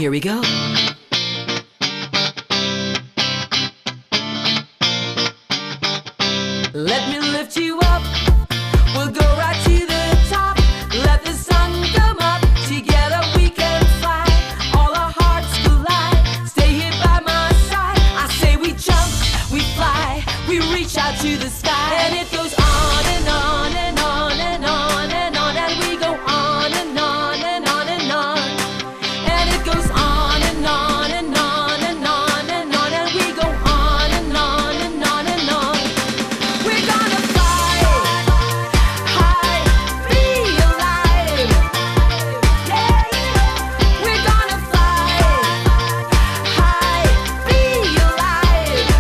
Here we go. Let me lift you up. We'll go right to the top. Let the sun come up. Together we can fly. All our hearts collide. Stay here by my side. I say we jump, we fly, we reach out to the sky. And it goes on and on and on and on and on. And we go on and on and on and on. And it goes on and on and on and on and on. And we go on and on and on and on. We're gonna fly high, be alive. Yeah, we're gonna fly high, be alive.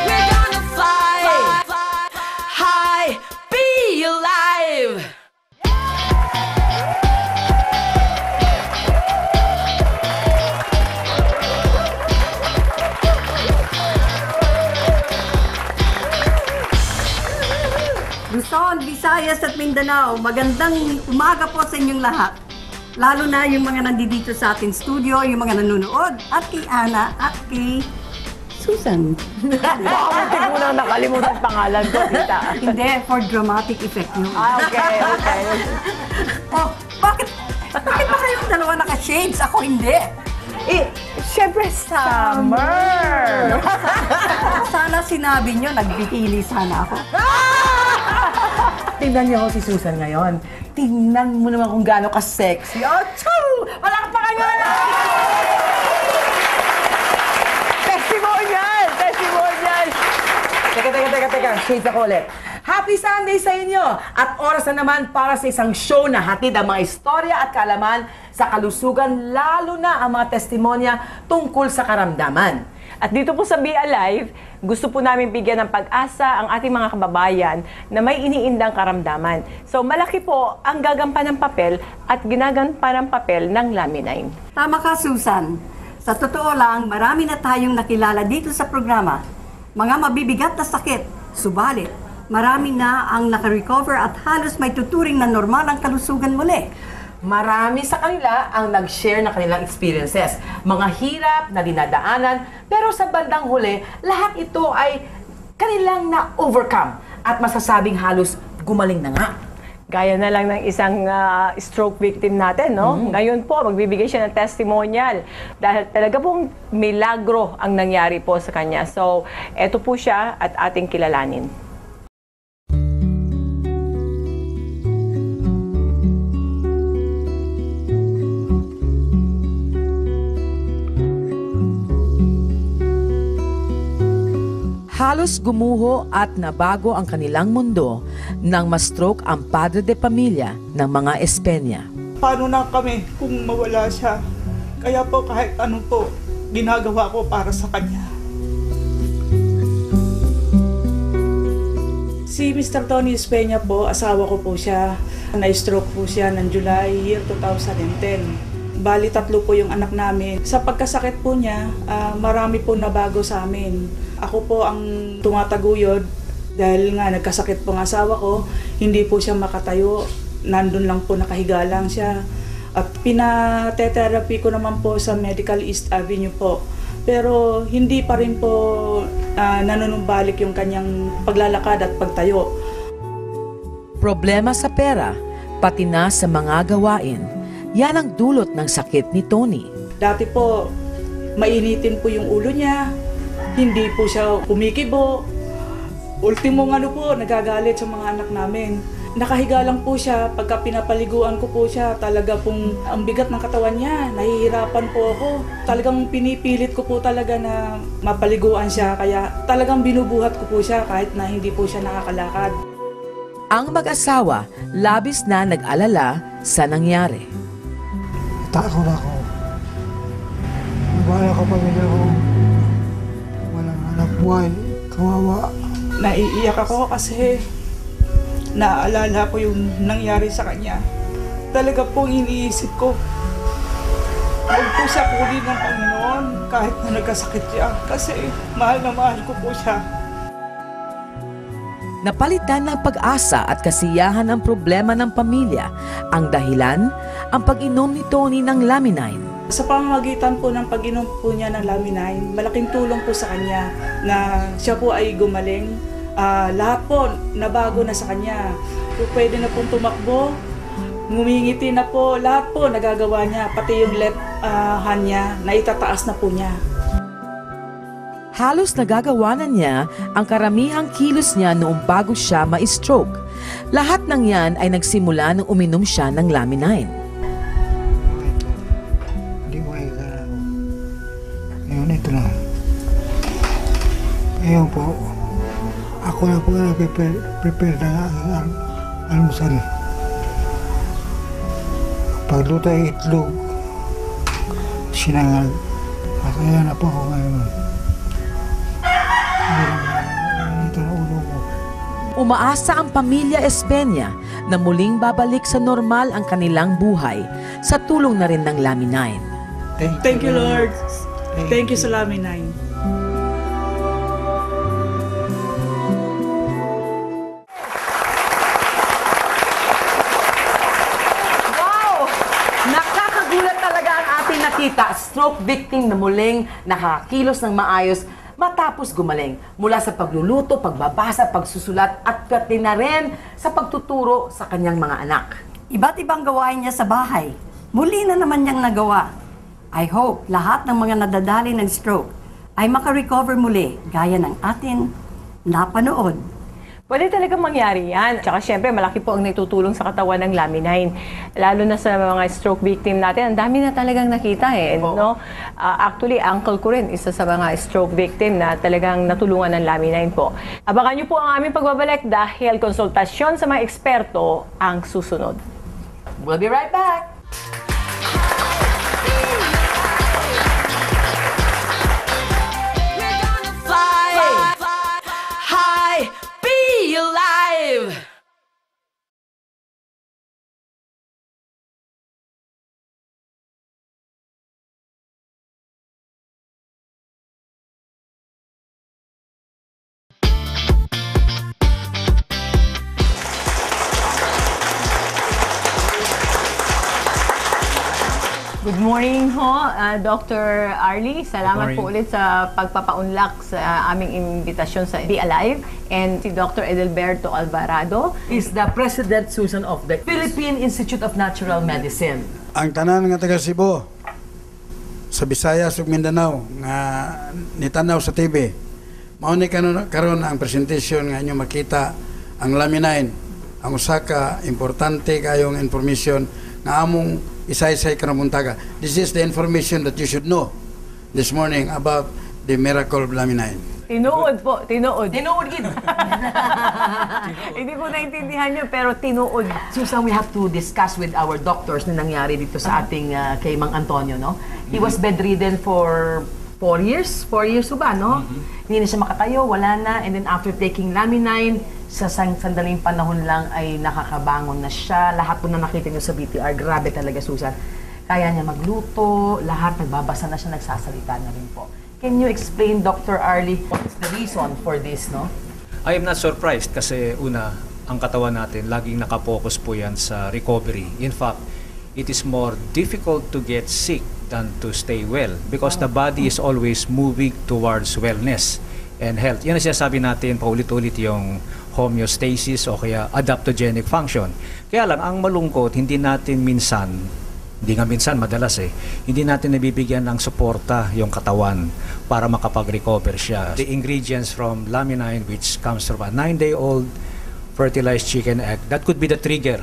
We're gonna fly high, be alive. Luzon, Visayas at Mindanao, magandang umaga po sa inyong lahat. Lalo na yung mga nandito sa ating studio, yung mga nanonood, at kay Ana at kay Susan. Bakit mo nang nakalimutan pangalan ko, tita? Hindi, for dramatic effect yun. Okay. Oh, bakit ba kayong dalawa naka-shades? Ako hindi. Siyempre, summer! Sana sinabi nyo, nagbikini sana ako. Tingnan niyo ako si Susan ngayon. Tingnan mo naman kung gaano ka-sexy. Oh, choo! Palakpakan niyo na! Testimonial! Testimonial! Teka. Shades ako ulit. Happy Sunday sa inyo! At oras na naman para sa isang show na hatid ang mga istorya at kaalaman sa kalusugan, lalo na ang mga testimonya tungkol sa karamdaman. At dito po sa Be Alive, gusto po namin bigyan ng pag-asa ang ating mga kababayan na may iniindang karamdaman. So malaki po ang gagampan ng papel at ginagampan ng papel ng Laminine. Tama ka, Susan. Sa totoo lang, marami na tayong nakilala dito sa programa. Mga mabibigat na sakit, subalit, marami na ang nakarecover at halos may tuturing na normal ang kalusugan muli. Marami sa kanila ang nag-share ng kanilang experiences, mga hirap na dinadaanan, pero sa bandang huli, lahat ito ay kanilang na-overcome at masasabing halos gumaling na nga. Gaya na lang ng isang stroke victim natin, no? Ngayon po, magbibigay siya ng testimonial dahil talaga pong milagro ang nangyari po sa kanya. So, eto po siya at ating kilalanin. Halos gumuho at nabago ang kanilang mundo nang ma-stroke ang padre de pamilya ng mga Espenya. Paano na kami kung mawala siya? Kaya po kahit ano po, ginagawa ko para sa kanya. Si Mr. Tony Espenya po, asawa ko po siya. Na-stroke po siya ng July year 2010. Bali, 3 po yung anak namin. Sa pagkasakit po niya, marami po nabago sa amin. Ako po ang tumataguyod dahil nga nagkasakit po ang asawa ko. Hindi po siya makatayo. Nandun lang po, nakahiga lang siya. At pinatetherapy ko naman po sa Medical East Avenue po. Pero hindi pa rin po nanunumbalik yung kanyang paglalakad at pagtayo. Problema sa pera, pati na sa mga gawain. Yan ang dulot ng sakit ni Tony. Dati po, mainitin po yung ulo niya. Hindi po siya kumikibo. Ultimo po, nagagalit sa mga anak namin. Nakahiga lang po siya, pagka pinapaliguan ko po siya, talaga pong ang bigat ng katawan niya, nahihirapan po ako. Talagang pinipilit ko po talaga na mapaliguan siya, kaya talagang binubuhat ko po siya kahit na hindi po siya nakakalakad. Ang mag-asawa, labis na nag-alala sa nangyari. Takot ako. Wala ko pamilya ko. Walang anak buhay. Kawawa. Naiiyak ako kasi naaalala ko yung nangyari sa kanya. Talaga pong iniisip ko, huwag po siya kunin ng Panginoon kahit na nagkasakit siya. Kasi mahal na mahal ko po siya. Napalitan ng pag-asa at kasiyahan ang problema ng pamilya. Ang dahilan, ang pag-inom ni Tony ng Laminine. Sa pamamagitan po ng pag-inom po niya ng Laminine, malaking tulong po sa kanya na siya po ay gumaling. Lahat po nabago na sa kanya. Pwede na pong tumakbo, ngumingiti na po, lahat po nagagawa niya, pati yung left hand niya, naitataas na po niya. Halos nagagawa na niya ang karamihang kilos niya noong bago siya ma-stroke. Lahat ng yan ay nagsimula nang uminom siya ng Laminine. Hindi ko kailangan. Ngayon ito na. Ngayon po, ako na po nag-prepare ng aking almusal. Pagluto ay itlog, sinangag. Masaya na po ako ngayon. Dito na ulo ko. Umaasa ang pamilya Espeña na muling babalik sa normal ang kanilang buhay sa tulong na rin ng Laminine. Thank you, Lord. Thank you sa Laminine. Wow! Nakakagulat talaga ang ating nakita. Stroke victim na muling nakakilos ng maayos matapos gumaling. Mula sa pagluluto, pagbabasa, pagsusulat at pati na rin sa pagtuturo sa kanyang mga anak. Iba't ibang gawain niya sa bahay. Muli na naman niyang nagawa. I hope lahat ng mga nadadali ng stroke ay makarecover muli gaya ng atin napanood. Pwede talagang mangyari yan. Tsaka syempre, malaki po ang naitutulong sa katawan ng Laminine. Lalo na sa mga stroke victim natin, ang dami na talagang nakita eh. No? Actually, uncle ko rin, isa sa mga stroke victim na talagang natulungan ng Laminine po. Abangan niyo po ang aming pagbabalik dahil konsultasyon sa mga eksperto ang susunod. We'll be right back! We're gonna fly, high, be alive. Good morning ho, Dr. Arlie. Salamat po ulit sa pagpapaunlak sa aming imbitasyon sa Be Alive. And si Dr. Edelberto Alvarado. Is the President Susan of the Philippine Institute of Natural Medicine. Ang tanan nga taga Cebu, sa Visayas ug Mindanao nga nitanaw sa TV, mao ni karon ang presentation nga inyo makita ang Laminine, ang usa ka importante kayong information nga among isa-isay kanamuntaga. This is the information that you should know this morning about the miracle of Laminine. Tinuod po, tinuod. Tinuod gid. Hindi ko naintindihan nyo, pero tinuod. Susan, we have to discuss with our doctors na nangyari dito sa ating kay Mang Antonio, no? He was bedridden for 4 years. 4 years ba, no? Hindi na siya makatayo, wala na. And then after taking Laminine, sa sandaling panahon lang ay nakakabangon na siya. Lahat po na nakita niyo sa BTR, grabe talaga, Susan. Kaya niya magluto, lahat, nagbabasa na siya, nagsasalita na rin po. Can you explain, Dr. Arlie, what's the reason for this, no? I am not surprised kasi una, ang katawan natin, laging nakapokus po yan sa recovery. In fact, it is more difficult to get sick than to stay well because the body is always moving towards wellness and health. Yan ang sinasabi natin paulit-ulit yung homeostasis o kaya adaptogenic function. Kaya lang, ang malungkot, hindi minsan, madalas hindi natin nabibigyan ng suporta yung katawan para makapag-recover siya. The ingredients from Laminine, which comes from a 9-day-old fertilized chicken egg, that could be the trigger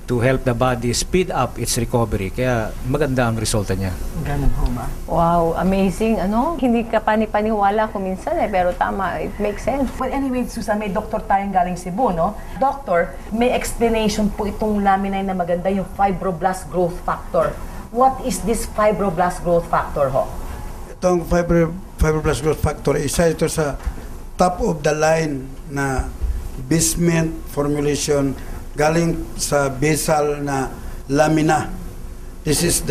to help the body speed up its recovery. Kaya maganda ang resulta niya. Ganun ho ba? Wow, amazing. Hindi ka panipaniwala kung minsan pero tama, it makes sense. Well, anyway, Susan, may doktor tayong galing Cebu, no? Doctor, may explanation po itong Laminine na maganda, yung fibroblast growth factor. What is this fibroblast growth factor, ho? Itong fibroblast growth factor, isa ito sa top of the line na basement formulation galing sa basal na lamina. This is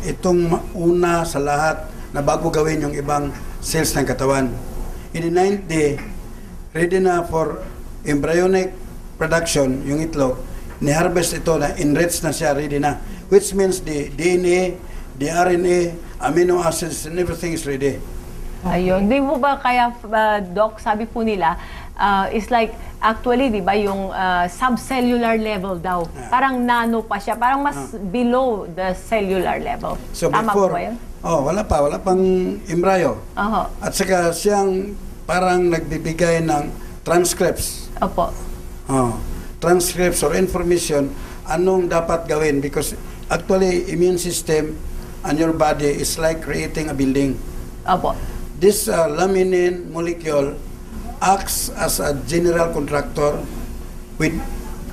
itong una sa lahat na bago gawin yung ibang cells ng katawan. In the 9th day, ready na for embryonic production, yung itlog, ni-harvest ito na enriched na siya, ready na. Which means the DNA, the RNA, amino acids, and everything is ready. Ayun. Di mo ba kaya, Doc, sabi po nila, is like, actually, di ba, yung subcellular level daw. Parang nano pa siya. Parang mas below the cellular level. So Tama before, po ba yun? wala pang embryo. At saka siyang parang nagbibigay ng transcripts. Opo. Transcripts or information, anong dapat gawin. Because actually, immune system and your body is like creating a building. Opo. This laminin molecule acts as a general contractor with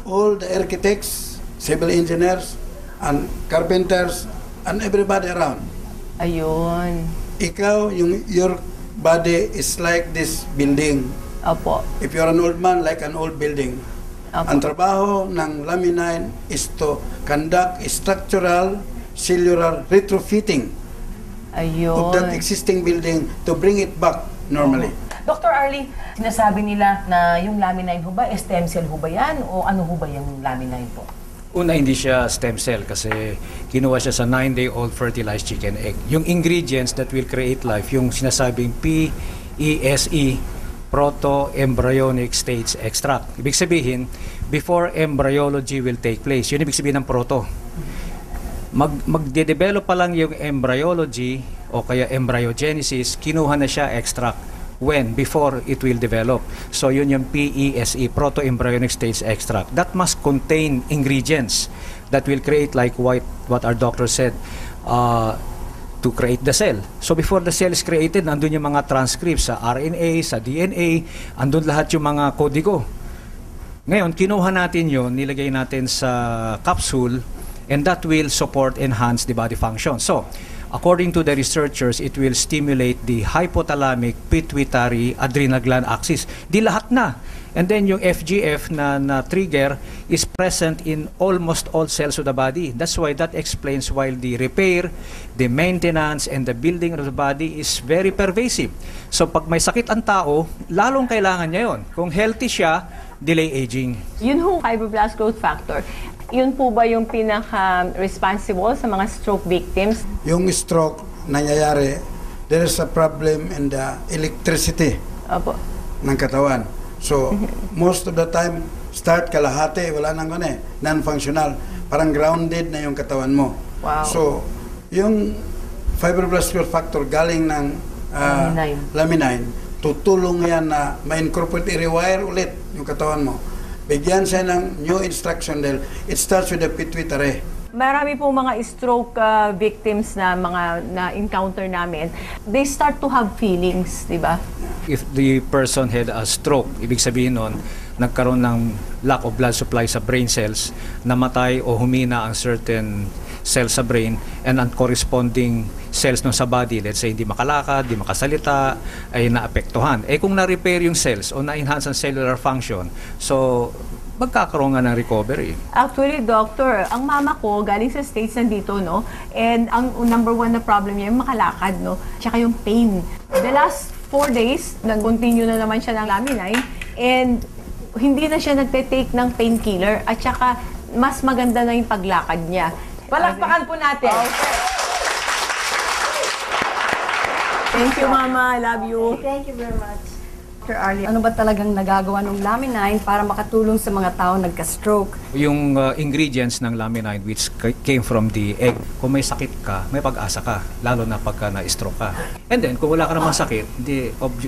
all the architects, civil engineers, and carpenters, and everybody around. Ayun. Ikaw, your body is like this building. Opo. If you're an old man, like an old building. Opo. Ang trabaho ng laminin is to conduct structural, cellular retrofitting Ayun. of that existing building to bring it back normally. Dr. Arlie, sinasabi nila na yung laminine ho ba, stem cell ho ba yan? O ano ho ba yung laminine po? Una, hindi siya stem cell kasi kinuha siya sa 9-day-old fertilized chicken egg. Yung ingredients that will create life, yung sinasabing PESE, proto-embryonic stage extract. Ibig sabihin, before embryology will take place. Yun ibig sabihin ng proto. Magde-develop pa lang yung embryology o kaya embryogenesis, kinuha na siya extract. When? Before it will develop. So yun yung PESE, proto-embryonic stage extract. That must contain ingredients that will create like what our doctor said, to create the cell. So before the cell is created, nandun yung mga transcripts sa RNA, sa DNA, andun lahat yung mga kodigo. Ngayon, kinuha natin yun, nilagay natin sa capsule, and that will support, enhance the body function. So, according to the researchers, it will stimulate the hypothalamic pituitary adrenal gland axis. Di lahat na. And then yung FGF na trigger is present in almost all cells of the body. That's why that explains why the repair, the maintenance, and the building of the body is very pervasive. So pag may sakit ang tao, lalong kailangan niya yun. Kung healthy siya, delay aging. Yun yung fibroblast growth factor. Yun po ba yung pinaka-responsible sa mga stroke victims? Yung stroke nangyayari, there is a problem in the electricity Opo. ng katawan. So, most of the time, start kalahati, wala nang non-functional. Parang grounded na yung katawan mo. Wow. So, yung fibroblast growth factor galing ng laminine, tutulong yan na ma-incorporate, i-rewire ulit yung katawan mo. Bigyan siya ng new instruction dahil it starts with the pituitary. Marami pong mga stroke victims na mga na-encounter namin. They start to have feelings, di ba? If the person had a stroke, ibig sabihin nun, nagkaroon ng lack of blood supply sa brain cells, namatay o humina ang certain cells sa brain, and ang corresponding cells nun sa body, let's say hindi makalakad, hindi makasalita, ay naapektuhan. Eh kung na-repair yung cells o na-enhance ang cellular function, so magkakaroon nga ng recovery. Actually, doctor, ang mama ko galing sa States nandito, no? And ang number one na problem niya yung makalakad, no? Tsaka yung pain. The last 4 days, nag-continue na naman siya ng laminine, and hindi na siya nagte-take ng painkiller, at tsaka mas maganda na yung paglakad niya. Palakpakan po natin. Okay. Thank you, Mama. I love you. Thank you very much. Dr. Arlie, ano ba talagang nagagawa ng laminine para makatulong sa mga tao nagka-stroke? Yung ingredients ng laminine which came from the egg, kung may sakit ka, may pag-asa ka, lalo na pagka na-stroke ka. And then, kung wala ka namang sakit,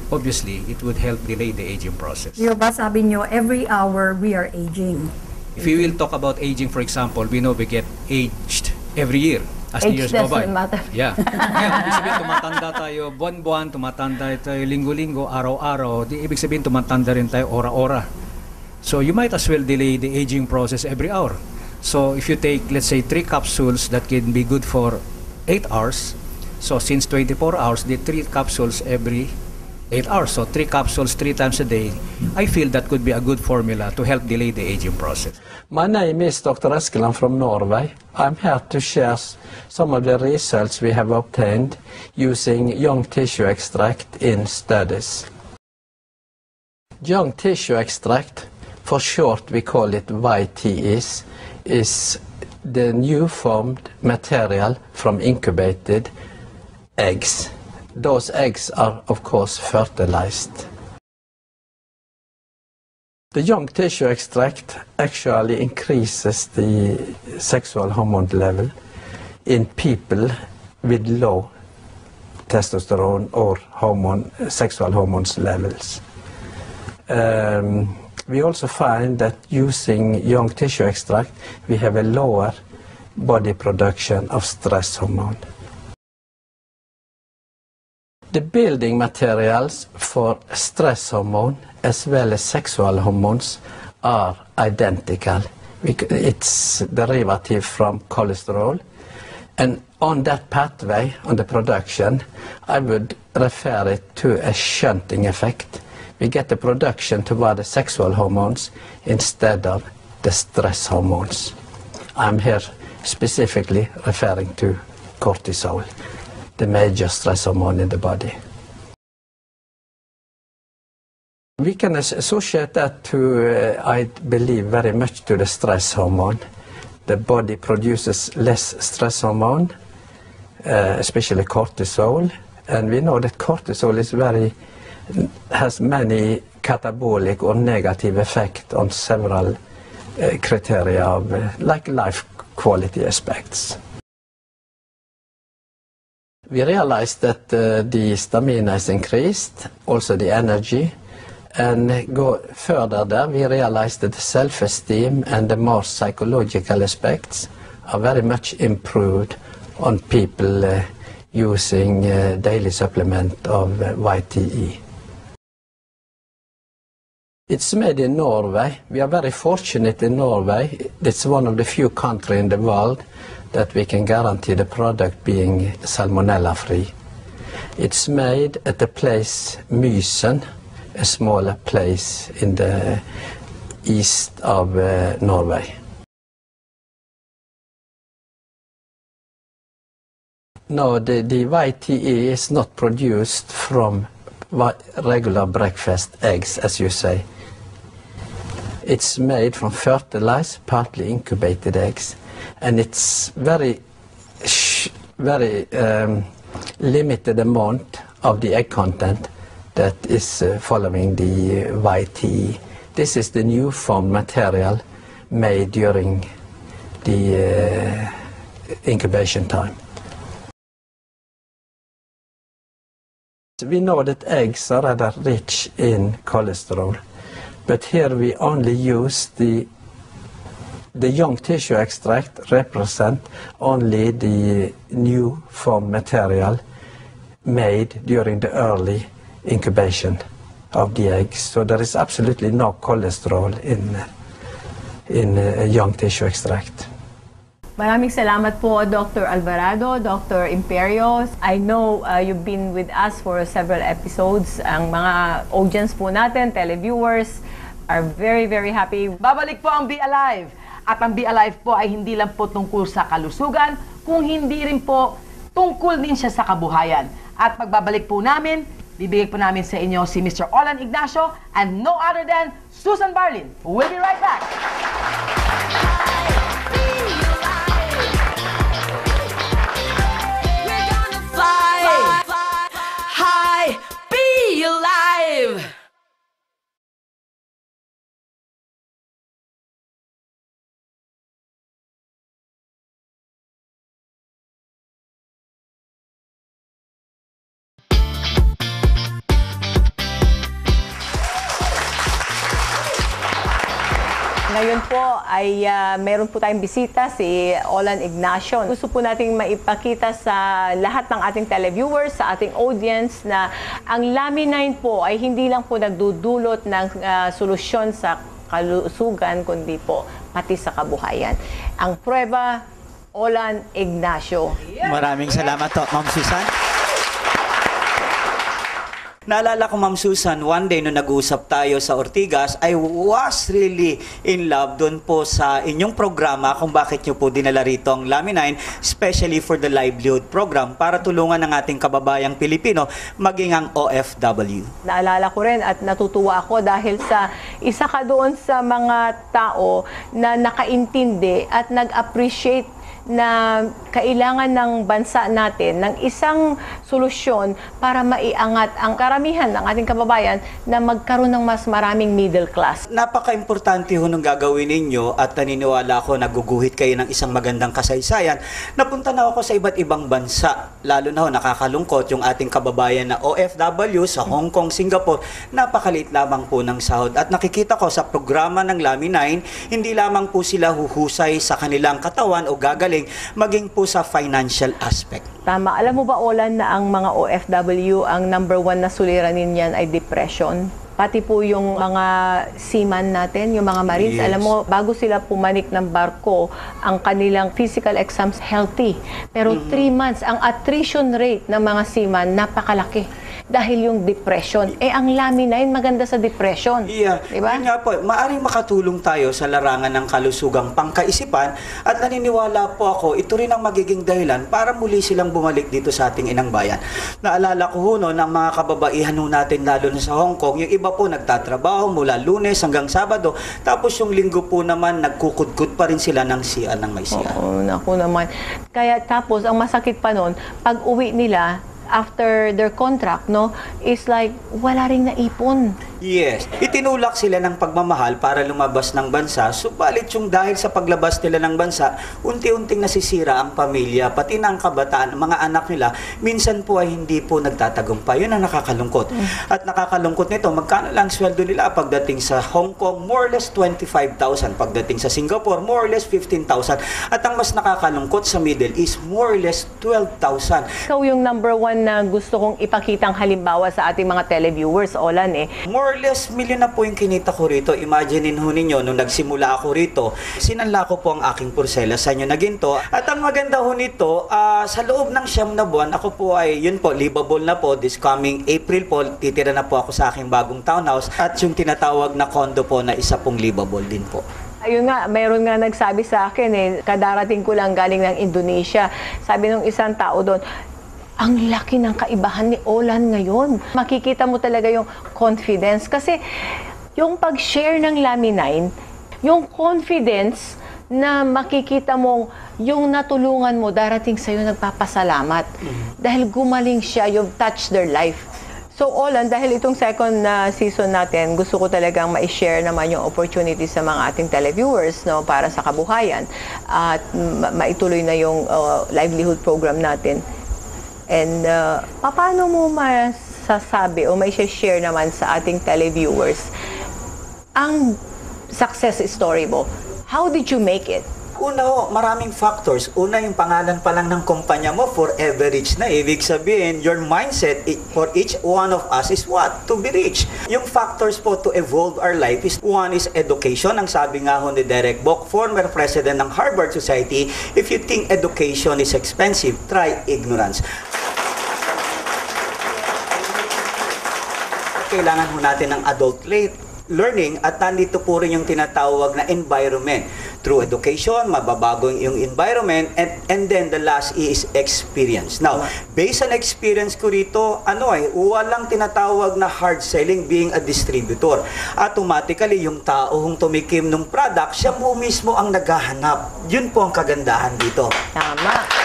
obviously, it would help delay the aging process. Di ba sabi nyo, every hour we are aging. If we will talk about aging, for example, we know we get aged every year as the Age years go by. doesn't matter. Yeah. Ngayon, ibig sabihin, tumatanda tayo buwan-buwan, tumatanda tayo linggo-linggo, araw-araw. Di ibig sabihin, tumatanda rin tayo ora-ora. So you might as well delay the aging process every hour. So if you take, let's say, 3 capsules that can be good for 8 hours, so since 24 hours, the 3 capsules every 8 hours. So 3 capsules 3 times a day. I feel that could be a good formula to help delay the aging process. My name is Dr. Eskeland from Norway. I'm here to share some of the results we have obtained using young tissue extract in studies. Young tissue extract For short, we call it YTEs, is the new formed material from incubated eggs. Those eggs are, of course, fertilized. The young tissue extract actually increases the sexual hormone level in people with low testosterone or sexual hormones levels. We also find that using young tissue extract, we have a lower body production of stress hormone. The building materials for stress hormone as well as sexual hormones are identical. It's derivative from cholesterol. And on that pathway, on the production, I would refer it to a shunting effect. We get the production toward the sexual hormones instead of the stress hormones. I'm here specifically referring to cortisol, the major stress hormone in the body. We can associate that to, I believe, very much to the stress hormone. The body produces less stress hormone, especially cortisol, and we know that cortisol has many catabolic or negative effect on several criteria of like life quality aspects. We realized that the stamina is increased, also the energy, and go further there, we realized that the self-esteem and the more psychological aspects are very much improved on people using daily supplement of YTE. It's made in Norway. We are very fortunate in Norway. It's one of the few countries in the world that we can guarantee the product being salmonella-free. It's made at the place Mysen, a smaller place in the east of Norway. No, the YTE is not produced from regular breakfast eggs, as you say. It's made from fertilized, partly incubated eggs, and it's very limited amount of the egg content that is following the YTE. This is the new formed material made during the incubation time. We know that eggs are rather rich in cholesterol, but here we only use the young tissue extract represent only the new formed material made during the early incubation of the eggs. So there is absolutely no cholesterol in young tissue extract. Maraming salamat po, Dr. Alvarado, Dr. Imperio. I know you've been with us for several episodes. Ang mga audience po natin, televiewers, are very, very happy. Babalik po ang Be Alive. At ang Be Alive po ay hindi lang po tungkol sa kalusugan, kung hindi rin po tungkol din siya sa kabuhayan. At pagbabalik po namin, bibigay po namin sa inyo si Mr. Olan Ignacio and no other than Susan Barlin. We'll be right back. Be alive! Ngayon po ay meron po tayong bisita, si Olan Ignacio. Gusto po nating maipakita sa lahat ng ating televiewers, sa ating audience, na ang Laminin po ay hindi lang po nagdudulot ng solusyon sa kalusugan, kundi po pati sa kabuhayan. Ang prueba, Olan Ignacio. Maraming salamat po, Ma'am Susan. Naalala ko, Ma'am Susan, one day nung nag-uusap tayo sa Ortigas, I was really in love doon po sa inyong programa kung bakit nyo po dinala rito ang Lami9, especially for the livelihood program para tulungan ng ating kababayang Pilipino maging ang OFW. Naalala ko rin at natutuwa ako dahil sa isa ka doon sa mga tao na nakaintindi at nag-appreciate na kailangan ng bansa natin ng isang solusyon para maiangat ang karamihan ng ating kababayan na magkaroon ng mas maraming middle class. Napaka-importante ho nung gagawin ninyo at naniniwala ako naguguhit kayo ng isang magandang kasaysayan. Napunta na ako sa iba't ibang bansa. Lalo na ho, nakakalungkot yung ating kababayan na OFW sa Hong Kong, Singapore. Napakaliit lamang po ng sahod. At nakikita ko sa programa ng Lami9, hindi lamang po sila huhusay sa kanilang katawan o gagaling, maging po sa financial aspect. Tama. Alam mo ba, Olan, na ang mga OFW, ang number 1 na suliranin niyan ay depression? Pati po yung mga seaman natin, yung mga marines, Yes. alam mo, bago sila pumanik ng barko, ang kanilang physical exams healthy. Pero 3 months, ang attrition rate ng mga seaman, napakalaki. Dahil yung depression. Ang Lami9 maganda sa depression. Yeah. Diba? Yun nga po, maaring makatulong tayo sa larangan ng kalusugang pangkaisipan at naniniwala po ako, ito rin ang magiging dahilan para muli silang bumalik dito sa ating inang bayan. Naalala ko ho noon, ang mga kababaihan ho natin lalo na sa Hong Kong, yung iba po nagtatrabaho mula Lunes hanggang Sabado, tapos yung Linggo po naman nagkukudkod pa rin sila ng siya ng may siya. Oo, naku naman. Kaya tapos, ang masakit pa nun, pag uwi nila, after their contract, no, is like, wala ring naipon. Yes. Itinulak sila ng pagmamahal para lumabas ng bansa, subalit yung dahil sa paglabas nila ng bansa, unti-unting nasisira ang pamilya, pati na ang kabataan, mga anak nila, minsan po ay hindi po nagtatagumpay. Yun ang nakakalungkot. At nakakalungkot nito, magkano lang sweldo nila pagdating sa Hong Kong, more or less 25,000. Pagdating sa Singapore, more or less 15,000. At ang mas nakakalungkot sa Middle East, more or less 12,000. Ikaw yung number 1 na gusto kong ipakitang halimbawa sa ating mga televiewers, Olan, More or less, milyon na po yung kinita ko rito. Imaginein ho ninyo, nung nagsimula ako rito, sinanla ko po ang aking porselas sa inyo na ginto. At ang maganda ho nito, sa loob ng 9 na buwan, ako po ay, yun po, livable na po. This coming April po, titira na po ako sa aking bagong townhouse. At yung tinatawag na condo po na isa pong livable din po. Ayun nga, mayroon nga nagsabi sa akin, kadarating ko lang galing ng Indonesia. Sabi nung isang tao doon, ang laki ng kaibahan ni Olan ngayon. Makikita mo talaga yung confidence. Kasi yung pag-share ng Lami9, yung confidence na makikita mong yung natulungan mo, darating sa'yo nagpapasalamat. Dahil gumaling siya, you've touched their life. So Olan, dahil itong second season natin, gusto ko talagang ma-share naman yung opportunity sa mga ating televiewers, no, para sa kabuhayan at maituloy na yung livelihood program natin. And paano mo masasabi o may share naman sa ating televiewers ang success story mo? How did you make it? Una ho, maraming factors. Una, yung pangalan pa lang ng kumpanya mo, Forever Rich na. Ibig sabihin, your mindset for each one of us is what? To be rich. Yung factors po to evolve our life is, one is education. Ang sabi nga ho ni Derek Bok, former president ng Harvard Society, if you think education is expensive, try ignorance. Kailangan ho natin ng adult learning at nandito po rin yung tinatawag na environment. Through education, mababago yung environment and then the last is experience. Now, based on experience ko rito, walang tinatawag na hard selling being a distributor. Automatically, yung tao kung tumikim ng product, siya po mismo ang naghahanap. Yun po ang kagandahan dito. Tama.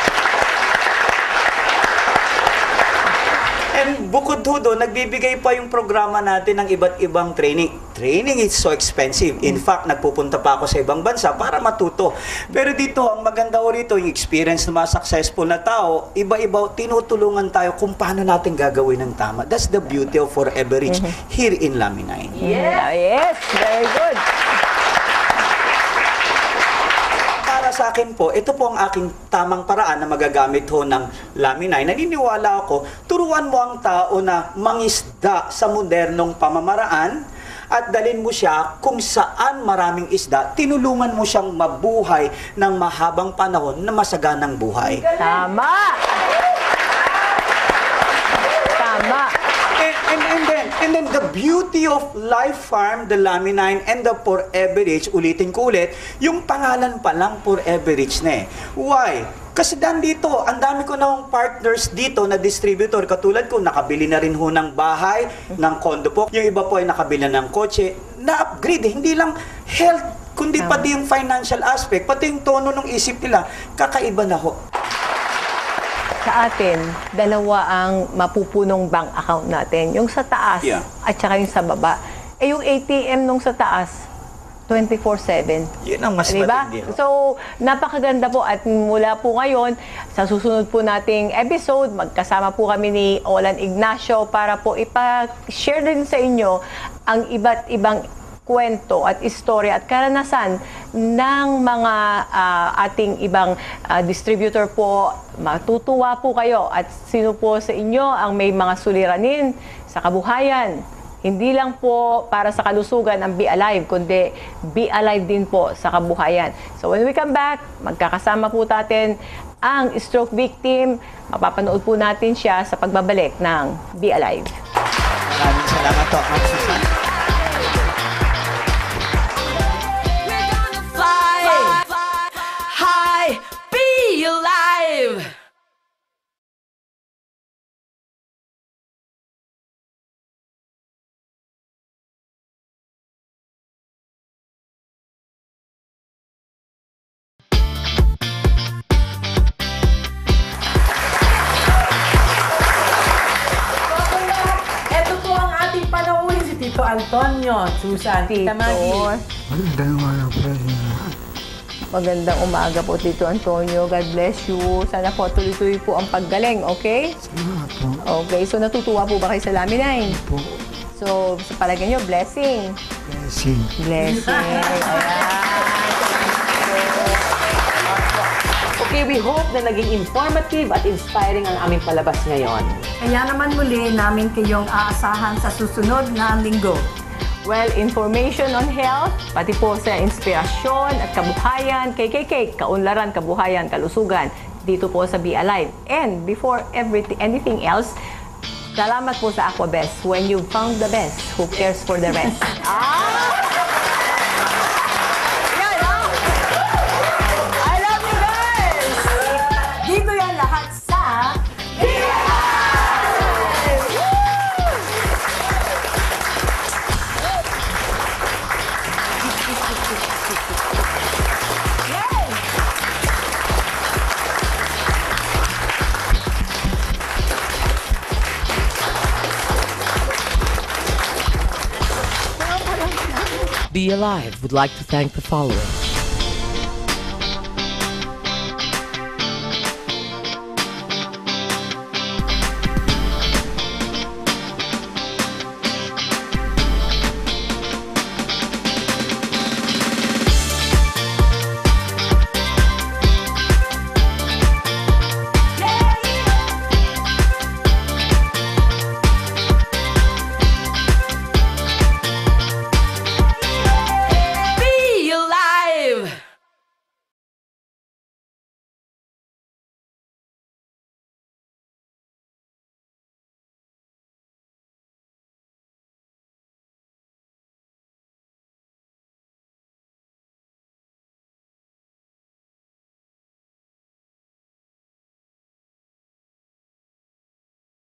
And bukod doon, nagbibigay pa yung programa natin ng iba't ibang training. Training is so expensive. In fact, nagpupunta pa ako sa ibang bansa para matuto. Pero dito, ang maganda ko rito, yung experience ng mga successful na tao, iba-iba, tinutulungan tayo kung paano natin gagawin ng tama. That's the beauty of Forever Rich here in Lami9. Yeah. Yes, very good. Para sa akin po, ito po ang aking tamang paraan na magagamit ho ng Lami9. Naniniwala ako, turuan mo ang tao na mangisda sa modernong pamamaraan at dalhin mo siya kung saan maraming isda, tinulungan mo siyang mabuhay ng mahabang panahon na masaganang buhay. Tama! Tama! And And then the beauty of Life Farm, the Laminin, and the Forever Rich, ulitin ko ulit, yung pangalan pa lang Forever Rich na eh. Why? Kasi dito, ang dami ko na partners dito na distributor. Katulad ko, nakabili na rin ho ng bahay, ng condo po. Yung iba po ay nakabili ng kotse. Na-upgrade, hindi lang health, kundi pati yung financial aspect, pati yung tono ng isip nila, kakaiba na ho. Sa atin, dalawa ang mapupunong bank account natin. Yung sa taas at saka yung sa baba. Eh yung ATM nung sa taas, 24/7. Yun ang mas matindi. So, napakaganda po at mula po ngayon, sa susunod po nating episode, magkasama po kami ni Olan Ignacio para po ipa-share din sa inyo ang iba't ibang kwento at istorya at karanasan ng mga ating ibang distributor po. Matutuwa po kayo at sino po sa inyo ang may mga suliranin sa kabuhayan. Hindi lang po para sa kalusugan ang Be Alive, kundi Be Alive din po sa kabuhayan. So when we come back, magkakasama po natin ang stroke victim. Mapapanood po natin siya sa pagbabalik ng Be Alive. Maraming salamat po, Ma'am Susan. Be alive! Ito po ang ating panauhin, si Tito Antonio, Susan, Tita Maggie. Magandang umaga po, Tito Antonio. God bless you. Sana po tuloy-tuloy po ang paggaling, okay? Okay, so natutuwa po ba kayo sa Laminin? So, sa palagay nyo, blessing? Blessing. Ayan. Okay, we hope na naging informative at inspiring ang aming palabas ngayon. Kaya naman muli namin kayong aasahan sa susunod na linggo. Well, information on health, pati po sa inspirasyon at kabuhayan, KKK, kaunlaran, kabuhayan, kalusugan, dito po sa Be Alive. And before anything else, salamat po sa Aquabest. When you found the best, who cares for the rest? I love you guys! Dito yan lahat sa Be Be Alive would like to thank the following: